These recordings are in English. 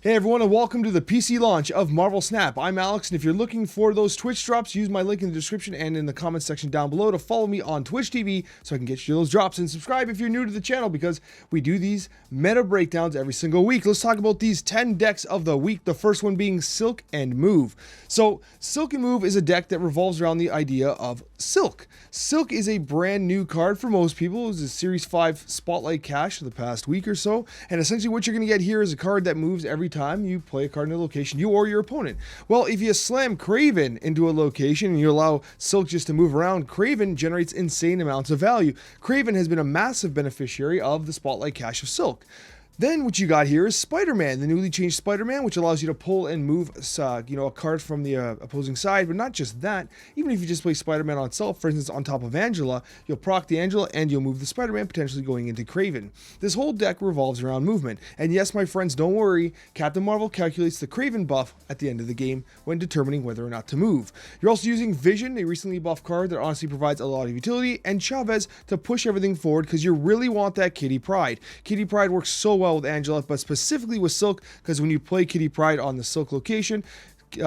Hey everyone, and welcome to the PC launch of Marvel Snap. I'm Alex, and if you're looking for those Twitch drops, use my link in the description and in the comments section down below to follow me on Twitch TV so I can get you those drops. And subscribe if you're new to the channel because we do these meta breakdowns every single week. Let's talk about these 10 decks of the week, the first one being Silk and Move. So Silk and Move is a deck that revolves around the idea of Silk. Silk is a brand new card for most people. It was a Series 5 Spotlight cache of the past week or so, and essentially what you're going to get here is a card that moves every time you play a card in a location, you or your opponent. Well, if you slam Craven into a location and you allow Silk just to move around, Craven generates insane amounts of value. Craven has been a massive beneficiary of the Spotlight cache of Silk. Then what you got here is Spider-Man, the newly changed Spider-Man, which allows you to pull and move, a card from the opposing side. But not just that, even if you just play Spider-Man on itself, for instance, on top of Angela, you'll proc the Angela and you'll move the Spider-Man, potentially going into Craven. This whole deck revolves around movement. And yes, my friends, don't worry, Captain Marvel calculates the Craven buff at the end of the game when determining whether or not to move. You're also using Vision, a recently buffed card that honestly provides a lot of utility, and Chavez to push everything forward because you really want that Kitty Pryde. Kitty Pryde works so well with Angela, but specifically with Silk, because when you play Kitty Pryde on the Silk location,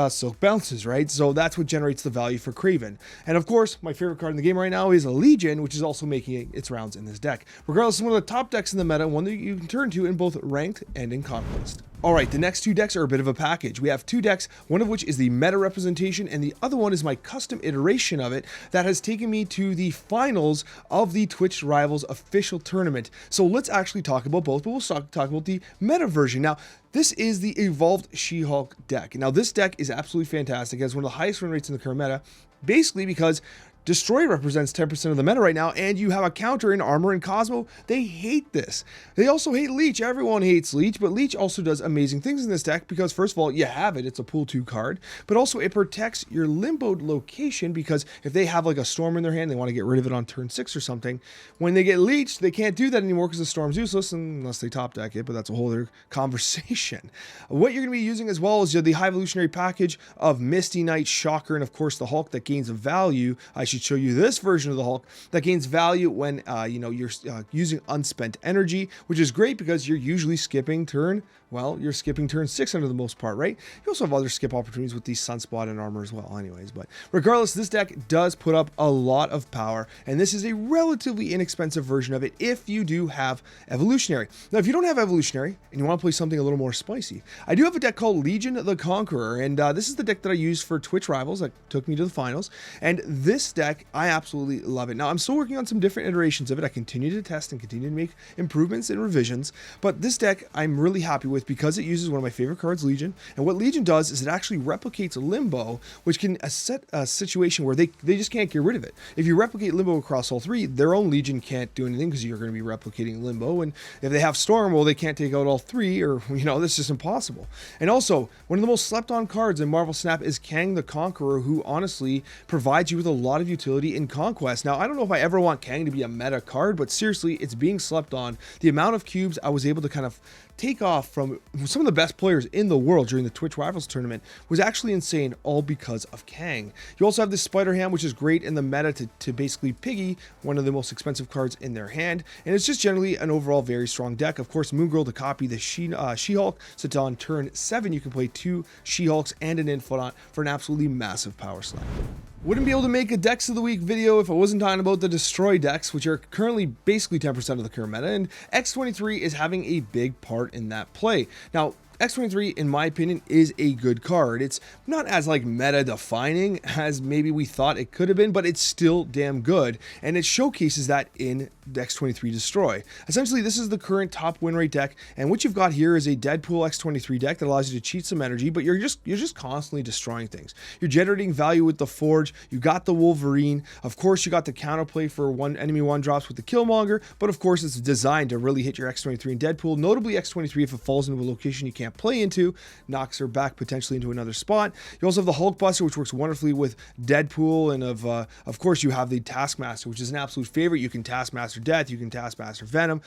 Silk bounces, right? So that's what generates the value for Craven. And of course, my favorite card in the game right now is Legion, which is also making its rounds in this deck. Regardless, it's one of the top decks in the meta, one that you can turn to in both ranked and in conquest. Alright, the next two decks are a bit of a package. We have two decks, one of which is the meta representation, and the other one is my custom iteration of it that has taken me to the finals of the Twitch Rivals official tournament. So let's actually talk about both, but we'll talk about the meta version. Now, this is the Evolved She-Hulk deck. Now, this deck is absolutely fantastic. It has one of the highest win rates in the current meta, basically because Destroy represents 10% of the meta right now, and you have a counter in Armor and Cosmo. They hate this. They also hate Leech. Everyone hates Leech, but Leech also does amazing things in this deck because, first of all, you have it. It's a pool 2 card, but also it protects your limboed location because if they have like a Storm in their hand, they want to get rid of it on turn 6 or something. When they get Leeched, they can't do that anymore because the Storm's useless unless they top deck it, but that's a whole other conversation. What you're going to be using as well is the High Evolutionary package of Misty Knight, Shocker, and of course the Hulk that gains a value. I should show you this version of the Hulk that gains value when you're using unspent energy, which is great because you're usually skipping turn. Well, you're skipping turn 6 under the most part, right? You also have other skip opportunities with the Sunspot and Armor as well anyways, but regardless, this deck does put up a lot of power, and this is a relatively inexpensive version of it if you do have Evolutionary. Now, if you don't have Evolutionary and you want to play something a little more spicy, I do have a deck called Legion the Conqueror, and this is the deck that I used for Twitch Rivals that took me to the finals, and this deck, I absolutely love it. Now, I'm still working on some different iterations of it. I continue to test and continue to make improvements and revisions, but this deck I'm really happy with because it uses one of my favorite cards, Legion. And what Legion does is it actually replicates Limbo, which can set a situation where they just can't get rid of it. If you replicate Limbo across all three, their own Legion can't do anything because you're going to be replicating Limbo. And if they have Storm, well, they can't take out all three, or, that's just impossible. And also, one of the most slept on cards in Marvel Snap is Kang the Conqueror, who honestly provides you with a lot of utility in Conquest. Now, I don't know if I ever want Kang to be a meta card, but seriously, it's being slept on. The amount of cubes I was able to kind of take off from some of the best players in the world during the Twitch Rivals tournament was actually insane, all because of Kang. You also have this Spider-Ham, which is great in the meta to basically piggy one of the most expensive cards in their hand, and it's just generally an overall very strong deck. Of course, Moon Girl to copy the She-Hulk, so on turn 7 you can play 2 She-Hulks and an Infodont for an absolutely massive power slap. Wouldn't be able to make a Decks of the Week video if I wasn't talking about the Destroy decks, which are currently basically 10% of the current meta, and X23 is having a big part in that play. Now, X23, in my opinion, is a good card. It's not as meta defining as maybe we thought it could have been, but it's still damn good, and it showcases that in X23 Destroy. Essentially, this is the current top win rate deck, and what you've got here is a Deadpool X23 deck that allows you to cheat some energy, but you're just constantly destroying things. You're generating value with the Forge. You got the Wolverine. Of course, you got the counterplay for enemy 1-drops with the Killmonger, but of course, it's designed to really hit your X23 and Deadpool. Notably, X23, if it falls into a location you can't play into, knocks her back potentially into another spot. You also have the Hulkbuster, which works wonderfully with Deadpool, and of course you have the Taskmaster, which is an absolute favorite. You can Taskmaster Death, you can Taskmaster Venom.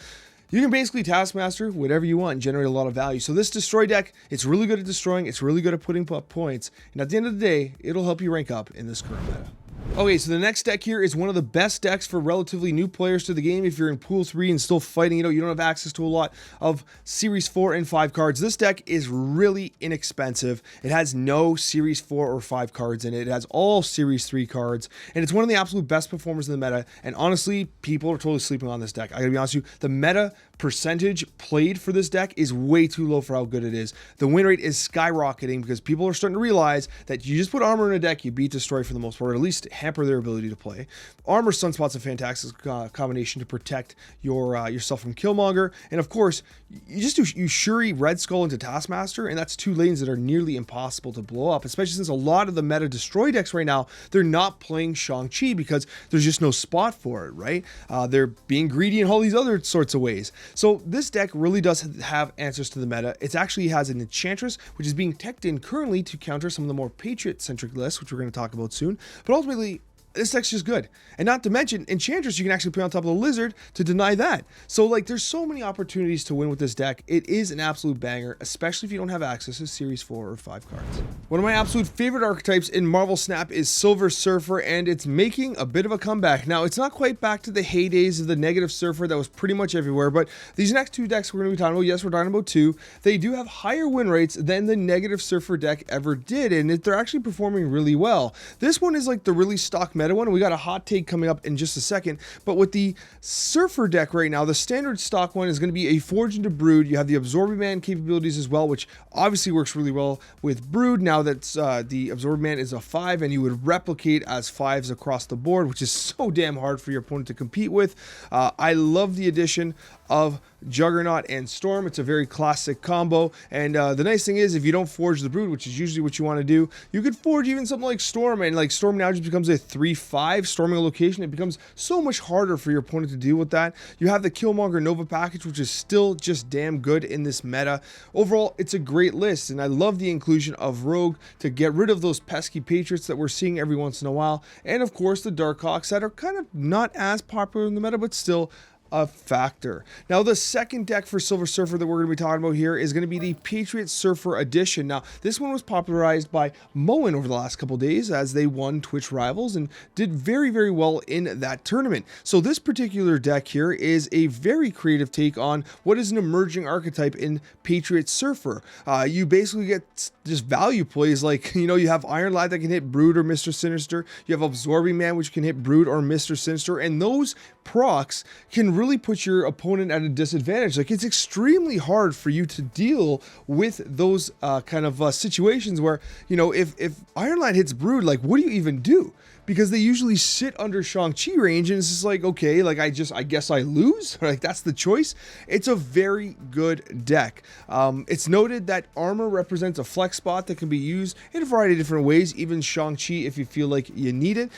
You can basically Taskmaster whatever you want and generate a lot of value. So this Destroy deck, it's really good at destroying, it's really good at putting up points, and at the end of the day, it'll help you rank up in this current meta. Okay, so the next deck here is one of the best decks for relatively new players to the game. If you're in Pool 3 and still fighting it out, you don't have access to a lot of Series 4 and 5 cards. This deck is really inexpensive. It has no Series 4 or 5 cards in it. It has all Series 3 cards, and it's one of the absolute best performers in the meta, and honestly, people are totally sleeping on this deck. I gotta be honest with you, the meta percentage played for this deck is way too low for how good it is. The win rate is skyrocketing because people are starting to realize that you just put armor in a deck, you beat Destroy for the most part, or at least hamper their ability to play. Armor Sunspot's a fantastic combination to protect yourself from Killmonger, and of course, you just do Shuri, Red Skull into Taskmaster, and that's two lanes that are nearly impossible to blow up, especially since a lot of the meta Destroy decks right now, they're not playing Shang-Chi because there's just no spot for it, right? They're being greedy in all these other sorts of ways. So this deck really does have answers to the meta. It actually has an Enchantress, which is being teched in currently to counter some of the more Patriot-centric lists, which we're going to talk about soon. But ultimately, this deck's just good. And not to mention, Enchantress you can actually put on top of the Lizard to deny that. So like, there's so many opportunities to win with this deck. It is an absolute banger, especially if you don't have access to Series 4 or 5 cards. One of my absolute favorite archetypes in Marvel Snap is Silver Surfer, and it's making a bit of a comeback. Now, it's not quite back to the heydays of the negative Surfer that was pretty much everywhere, but these next two decks we're going to be talking about, yes, we're talking about two, they do have higher win rates than the negative Surfer deck ever did, and they're actually performing really well. This one is like the really stock meta one. We got a hot take coming up in just a second, but with the Surfer deck right now, the standard stock one is going to be a Forge into Brood. You have the Absorbing Man capabilities as well, which obviously works really well with Brood now that the Absorbing Man is a 5, and you would replicate as 5s across the board, which is so damn hard for your opponent to compete with. I love the addition of Juggernaut and Storm. It's a very classic combo, and the nice thing is, if you don't forge the Brood, which is usually what you want to do, you could forge even something like Storm, and like Storm now just becomes a 3/5 storming a location. It becomes so much harder for your opponent to deal with that. You have the Killmonger Nova package, which is still just damn good in this meta. Overall, it's a great list, and I love the inclusion of Rogue to get rid of those pesky Patriots that we're seeing every once in a while, and of course the Darkhawks that are kind of not as popular in the meta, but still a factor. Now, the second deck for Silver Surfer that we're going to be talking about here is going to be the Patriot Surfer Edition. Now, this one was popularized by Moen over the last couple days as they won Twitch Rivals and did very, very well in that tournament. So this particular deck here is a very creative take on what is an emerging archetype in Patriot Surfer. You basically get just value plays like, you know, you have Iron Lad that can hit Brood or Mr. Sinister. You have Absorbing Man, which can hit Brood or Mr. Sinister, and those procs can really put your opponent at a disadvantage. Like, it's extremely hard for you to deal with those kind of situations where, you know, if Iron Lad hits Brood, like, what do you even do? Because they usually sit under Shang-Chi range, and it's just like, okay, like I guess I lose. Like, that's the choice. It's a very good deck. It's noted that armor represents a flex spot that can be used in a variety of different ways, even Shang-Chi if you feel like you need it.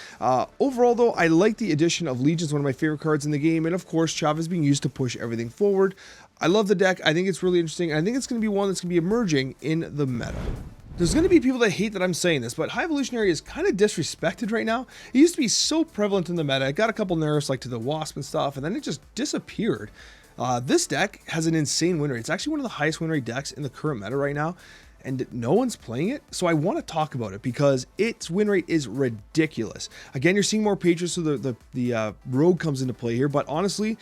Overall, though, I like the addition of Legion's one of my favorite cards in the game, and of course, Chavez being used to push everything forward. I love the deck. I think it's really interesting, and I think it's going to be one that's going to be emerging in the meta. There's going to be people that hate that I'm saying this, but High Evolutionary is kind of disrespected right now. It used to be so prevalent in the meta. It got a couple nerfs like to the Wasp and stuff, and then it just disappeared. This deck has an insane win rate. It's actually one of the highest win rate decks in the current meta right now, and no one's playing it, so I want to talk about it because its win rate is ridiculous. Again, you're seeing more Patriots, so the Rogue comes into play here, but honestly,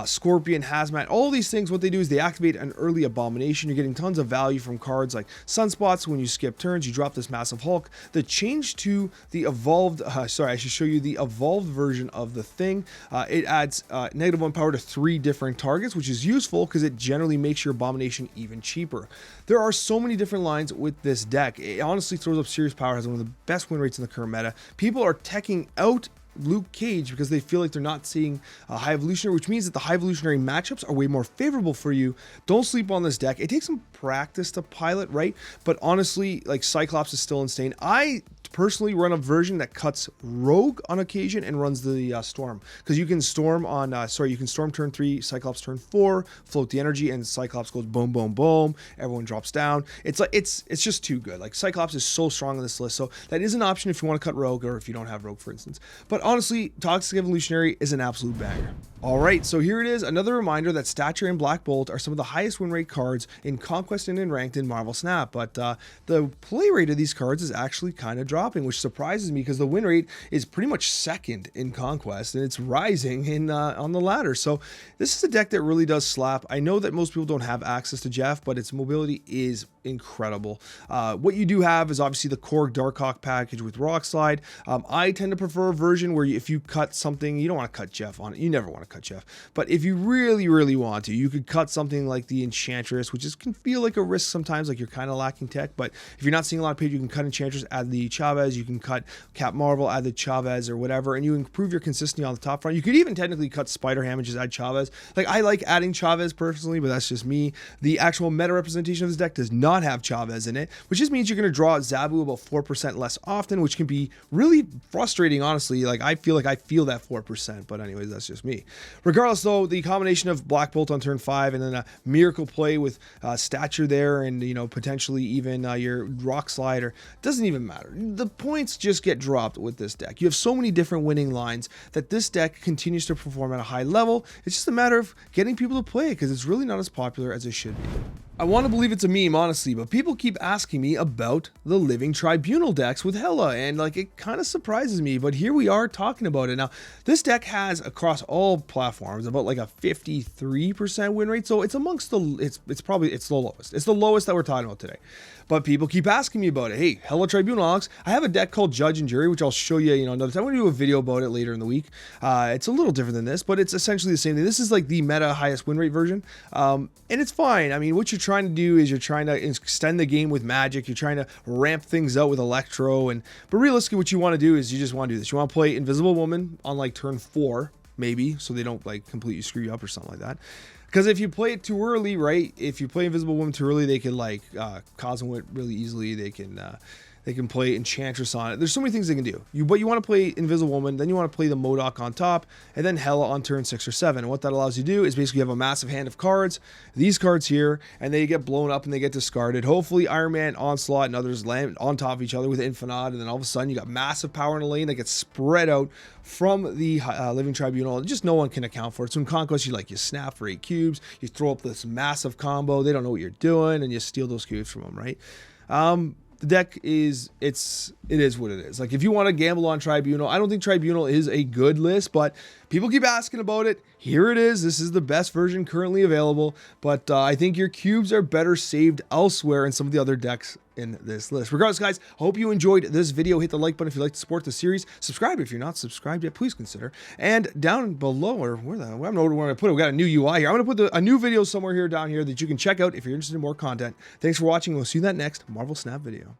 Scorpion, Hazmat, all these things, what they do is they activate an early Abomination. You're getting tons of value from cards like Sunspots. When you skip turns, you drop this massive Hulk. The change to the evolved, sorry, I should show you the evolved version of the thing. It adds -1 power to 3 different targets, which is useful because it generally makes your Abomination even cheaper. There are so many different lines with this deck. It honestly throws up serious power, has one of the best win rates in the current meta. People are teching out Luke Cage because they feel like they're not seeing a High Evolutionary, which means that the High Evolutionary matchups are way more favorable for you. Don't sleep on this deck. It takes some practice to pilot, right? But honestly, like, Cyclops is still insane. I personally run a version that cuts Rogue on occasion and runs the Storm, because you can Storm on you can Storm turn 3, Cyclops turn 4, float the energy, and Cyclops goes boom, boom, boom. Everyone drops down. It's like it's just too good. Like, Cyclops is so strong on this list, so that is an option if you want to cut Rogue or if you don't have Rogue, for instance. But honestly, Toxic Evolutionary is an absolute banger. Alright, so here it is, another reminder that Stature and Black Bolt are some of the highest win rate cards in Conquest and in Ranked in Marvel Snap, but the play rate of these cards is actually kind of dropping dropping, which surprises me because the win rate is pretty much second in Conquest, and it's rising in on the ladder. So this is a deck that really does slap. I know that most people don't have access to Jeff, but its mobility is incredible. What you do have is obviously the Korg Darkhawk package with Rock Slide. I tend to prefer a version where if you cut something, you don't want to cut Jeff on it. You never want to cut Jeff. But if you really, really want to, you could cut something like the Enchantress, which can feel like a risk sometimes, like you're kind of lacking tech. But if you're not seeing a lot of page, you can cut Enchantress, add the Chavez. You can cut Cap Marvel, add the Chavez or whatever, and you improve your consistency on the top front. You could even technically cut Spider Ham and just add Chavez. Like, I like adding Chavez personally, but that's just me. The actual meta representation of this deck does not have Chavez in it, which just means you're going to draw Zabu about 4% less often, which can be really frustrating, honestly. Like, I feel that 4%, but anyways, that's just me. Regardless, though, the combination of Black Bolt on turn 5 and then a Miracle play with Stature there and, you know, potentially even your Rock Slider, doesn't even matter. The points just get dropped with this deck. You have so many different winning lines that this deck continues to perform at a high level. It's just a matter of getting people to play it because it's really not as popular as it should be. I want to believe it's a meme, honestly, but people keep asking me about the Living Tribunal decks with Hela, and like, it kind of surprises me, but here we are talking about it. Now, this deck has, across all platforms, about like a 53% win rate, so it's amongst the, it's the lowest. It's the lowest that we're talking about today. But people keep asking me about it. Hey, Hela Tribunal, Alex, I have a deck called Judge and Jury, which I'll show you, another time. I'm going to do a video about it later in the week. It's a little different than this, but it's essentially the same thing. This is like the meta highest win rate version, and it's fine. I mean, what you're trying to do is you're trying to extend the game with Magic. You're trying to ramp things out with Electro, but realistically, what you want to do is you just want to do this. You want to play Invisible Woman on like turn 4, maybe, so they don't like completely screw you up or something like that. Because if you play it too early, right? If you play Invisible Woman too early, they can like Cosmo it really easily. They can play Enchantress on it. There's so many things they can do. But you want to play Invisible Woman, then you want to play the MODOK on top, and then Hela on turn 6 or 7. And what that allows you to do is basically have a massive hand of cards, these cards here, and they get blown up and they get discarded. Hopefully Iron Man, Onslaught, and others land on top of each other with Infinite, and then all of a sudden you got massive power in a lane that gets spread out from the Living Tribunal. Just no one can account for it. So in Conquest, you snap for 8 cubes, you throw up this massive combo, they don't know what you're doing, and you steal those cubes from them, right? The deck is, it is what it is. Like, if you want to gamble on Tribunal, I don't think Tribunal is a good list, but people keep asking about it. Here it is. This is the best version currently available, but I think your cubes are better saved elsewhere in some of the other decks in this list. Regardless, guys, I hope you enjoyed this video. Hit the like button if you'd like to support the series. Subscribe if you're not subscribed yet, please consider. And down below, or I don't know where I put it. We got a new UI here. I'm going to put a new video somewhere here down here that you can check out if you're interested in more content. Thanks for watching. We'll see you in that next Marvel Snap video.